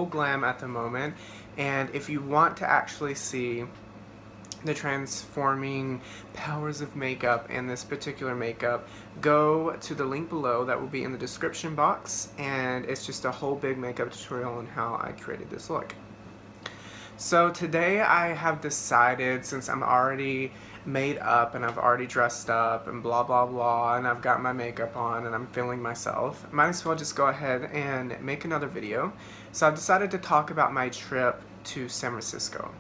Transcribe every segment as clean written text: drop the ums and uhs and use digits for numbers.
glam at the moment, and if you want to actually see the transforming powers of makeup and this particular makeup, go to the link below that will be in the description box, and it's just a whole big makeup tutorial on how I created this look. So today I have decided, since I'm already made up and I've already dressed up and blah blah blah and I've got my makeup on and I'm feeling myself, might as well just go ahead and make another video. So I've decided to talk about my trip to San Francisco.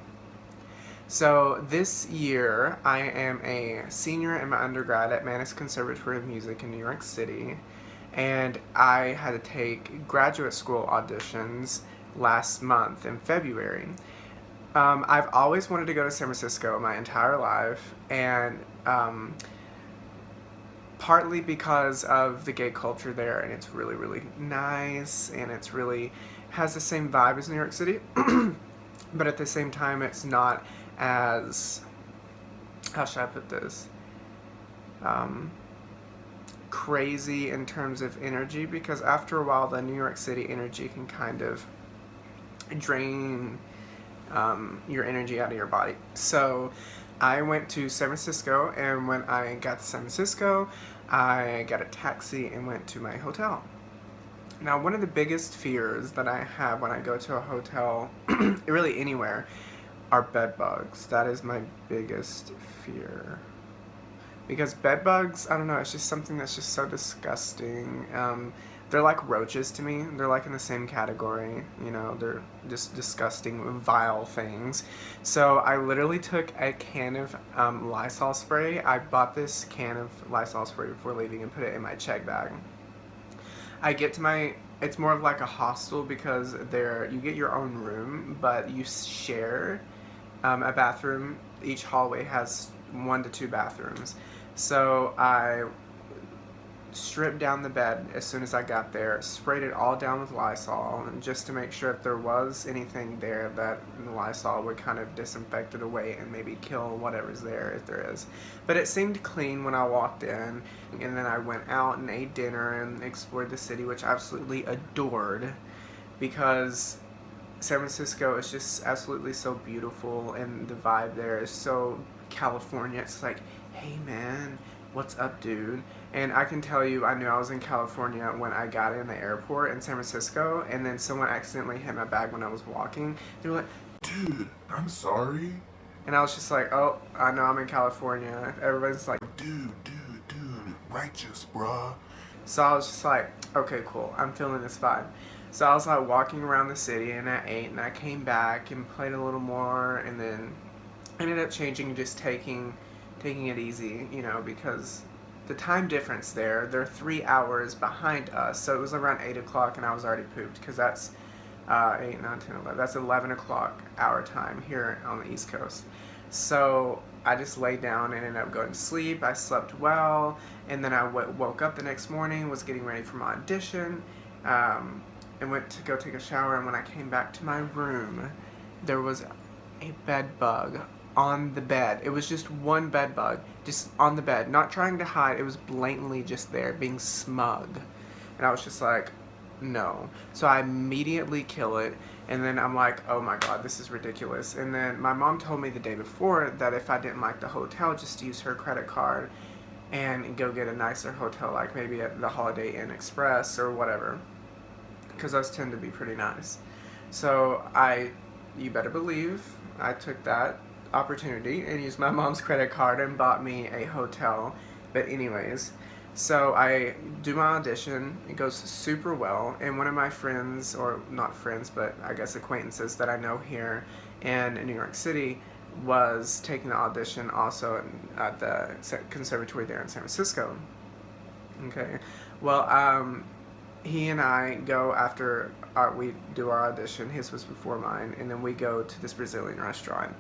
So this year I am a senior in my undergrad at Mannes Conservatory of Music in New York City, and I had to take graduate school auditions last month in February. I've always wanted to go to San Francisco my entire life, and partly because of the gay culture there, and it's really, really nice, and it's really has the same vibe as New York City, but at the same time it's not as, how should I put this, crazy in terms of energy, because after a while the New York City energy can kind of drain your energy out of your body. So I went to San Francisco, and when I got to San Francisco, I got a taxi and went to my hotel. Now, one of the biggest fears that I have when I go to a hotel, really anywhere, are bed bugs. That is my biggest fear. Because bed bugs, I don't know, it's just something that's just so disgusting. They're like roaches to me. They're like in the same category, you know, they're just disgusting, vile things. So I literally took a can of Lysol spray. I bought this can of Lysol spray before leaving and put it in my check bag. I get to my, it's more of like a hostel because there, you get your own room, but you share a bathroom. Each hallway has 1 to 2 bathrooms. So I stripped down the bed as soon as I got there, sprayed it all down with Lysol, and just to make sure if there was anything there that the Lysol would kind of disinfect it away and maybe kill whatever's there if there is. But it seemed clean when I walked in, and then I went out and ate dinner and explored the city, which I absolutely adored, because San Francisco is just absolutely so beautiful, and the vibe there is so California. It's like, hey man, what's up, dude? And I can tell you, I knew I was in California when I got in the airport in San Francisco, and then someone accidentally hit my bag when I was walking. They were like, dude, I'm sorry. and I was just like, oh, I know I'm in California. Everybody's like, Dude, righteous, bruh. so I was just like, okay, cool, I'm feeling this vibe. So I was like walking around the city, and I ate, and I came back and played a little more, and then ended up changing, just taking it easy, you know, because the time difference there, they're 3 hours behind us. So it was around 8 o'clock, and I was already pooped, because that's 8, 9, 10, 11. That's 11 o'clock our time here on the East Coast. So I just laid down and ended up going to sleep. I slept well, and then I woke up the next morning, was getting ready for my audition, and went to go take a shower. And when I came back to my room, there was a bed bug on the bed. It was just one bed bug, just on the bed, not trying to hide. It was blatantly just there, being smug. And I was just like, no. So I immediately kill it, and then I'm like, oh my god, this is ridiculous. And then my mom told me the day before that if I didn't like the hotel, just use her credit card and go get a nicer hotel, like maybe at the Holiday Inn Express or whatever, because those tend to be pretty nice. So you better believe I took that opportunity and used my mom's credit card and bought me a hotel. But anyways, so I do my audition. It goes super well, and one of my friends, or not friends, but I guess acquaintances that I know here in New York City, was taking the audition also at the conservatory there in San Francisco. Okay, well, he and I go after we do our audition. His was before mine, and then we go to this Brazilian restaurant.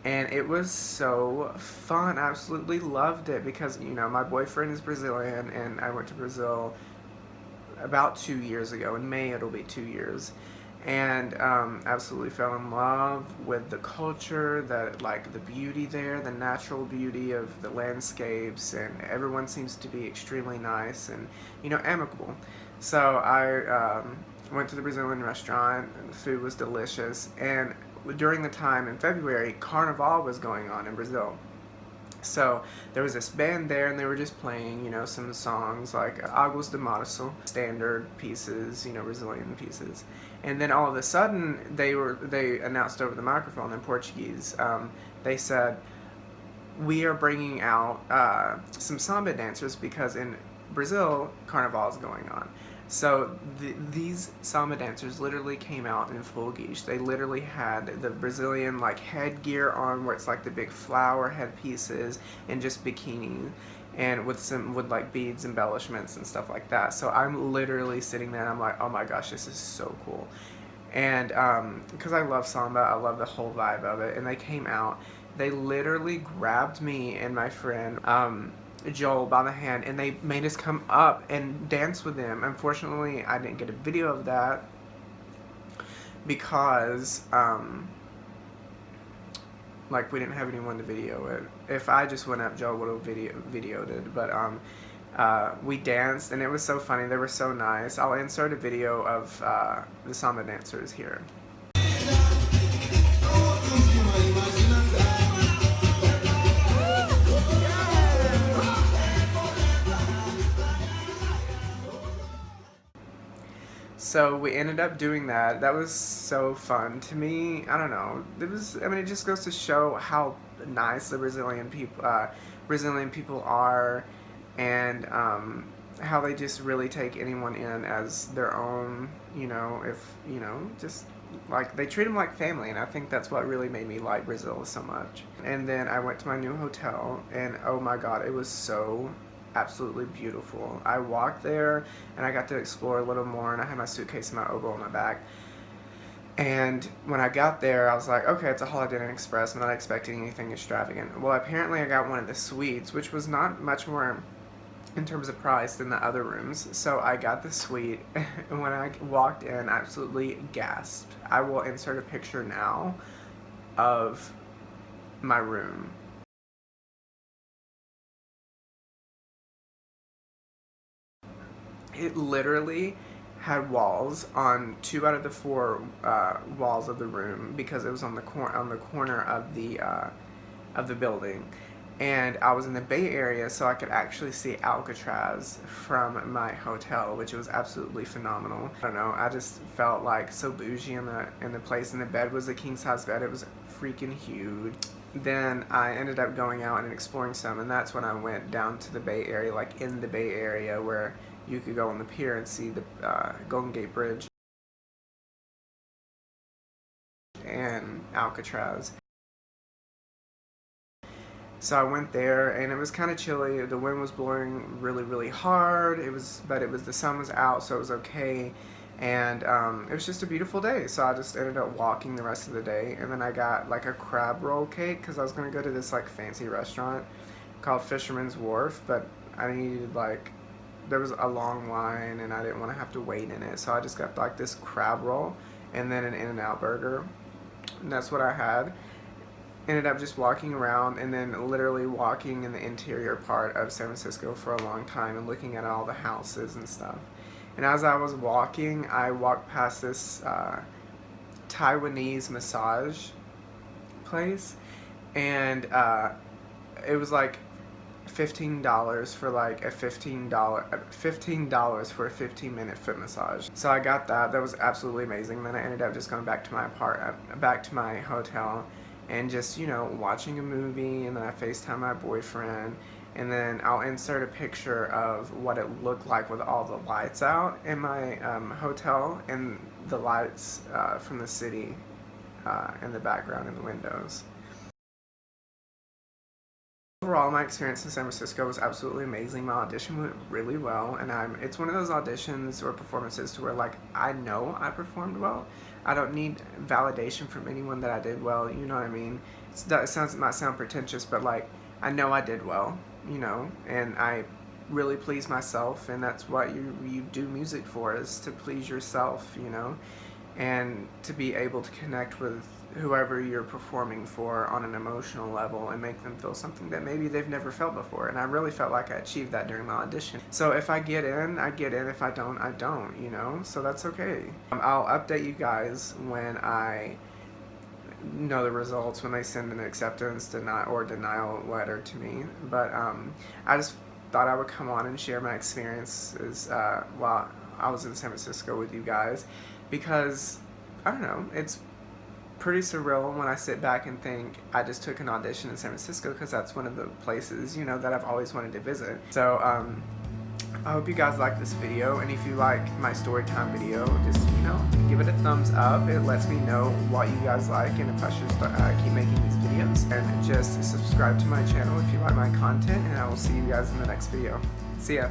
And it was so fun. I absolutely loved it because, you know, my boyfriend is Brazilian, and I went to Brazil about 2 years ago. In May, it'll be 2 years. And absolutely fell in love with the culture, the beauty there, the natural beauty of the landscapes, and everyone seems to be extremely nice and, you know, amicable. So I went to the Brazilian restaurant, and the food was delicious. And during the time in February, Carnival was going on in Brazil. So there was this band there, and they were just playing, some songs like Águas de Março, standard pieces, Brazilian pieces. And then all of a sudden, they announced over the microphone in Portuguese. They said, "We are bringing out some samba dancers because in Brazil, Carnival is going on." So these samba dancers literally came out in full guiche. They literally had the Brazilian headgear on, where it's like the big flower headpieces, and just bikini, and with beads, embellishments, and stuff like that. So I'm literally sitting there and I'm like, oh my gosh, this is so cool. And because I love samba, I love the whole vibe of it. And they came out. They literally grabbed me and my friend Joel by the hand, and they made us come up and dance with them. Unfortunately, I didn't get a video of that because we didn't have anyone to video it. If I just went up, Joel would have videoed it. But we danced, and it was so funny. They were so nice. I'll insert a video of the samba dancers here. So we ended up doing that. That was so fun to me. I don't know. It just goes to show how nice the Brazilian people are, and how they just really take anyone in as their own. Just they treat them like family, and I think that's what really made me like Brazil so much. And then I went to my new hotel, and oh my God, it was so absolutely beautiful. I walked there and I got to explore a little more, and I had my suitcase and my oboe on my back. And when I got there, I was like, okay, it's a Holiday Inn Express. I'm not expecting anything extravagant. Well, apparently I got one of the suites, which was not much more in terms of price than the other rooms. So I got the suite, and when I walked in, I absolutely gasped. I will insert a picture now of my room. It literally had walls on 2 out of the 4 walls of the room, because it was on the corner of the building, and I was in the Bay Area, so I could actually see Alcatraz from my hotel, which was absolutely phenomenal. I don't know, I just felt like so bougie in the place, and the bed was a king size bed. It was freaking huge. Then I ended up going out and exploring some, and that's when I went down to the Bay Area, in the Bay Area, where you could go on the pier and see the Golden Gate Bridge and Alcatraz. So I went there, and it was kind of chilly. The wind was blowing really, really hard. The sun was out, so it was okay. And it was just a beautiful day. So I just ended up walking the rest of the day, and then I got a crab roll cake because I was gonna go to this fancy restaurant called Fisherman's Wharf, but I needed there was a long line, and I didn't want to have to wait in it, so I just got this crab roll and then an In-N-Out burger, and that's what I had. Ended up just walking around, and then literally walking in the interior part of San Francisco for a long time, and looking at all the houses and stuff. And as I was walking, I walked past this Taiwanese massage place, and it was $15 for $15 for a 15-minute foot massage. So I got that. That was absolutely amazing. Then I ended up just going back to my hotel, and just watching a movie. And then I FaceTime my boyfriend, and then I'll insert a picture of what it looked like with all the lights out in my hotel, and the lights from the city in the background in the windows. Overall, my experience in San Francisco was absolutely amazing. My audition went really well, and it's one of those auditions or performances to where I know I performed well. I don't need validation from anyone that I did well, you know what I mean? It might sound pretentious, but I know I did well, and I really pleased myself, and that's what you do music for, is to please yourself, and to be able to connect with whoever you're performing for on an emotional level and make them feel something that maybe they've never felt before. And I really felt like I achieved that during my audition. So if I get in, I get in. If I don't, I don't, you know? So that's okay. I'll update you guys when I know the results, when they send an acceptance denial letter to me. But I just thought I would come on and share my experiences while I was in San Francisco with you guys, because I don't know, it's pretty surreal when I sit back and think I just took an audition in San Francisco, because that's one of the places, you know, that I've always wanted to visit. So I hope you guys like this video, and if you like my story time video, just, you know, give it a thumbs up. It lets me know what you guys like and if I should start, keep making these videos. And just subscribe to my channel if you like my content, and I will see you guys in the next video. See ya.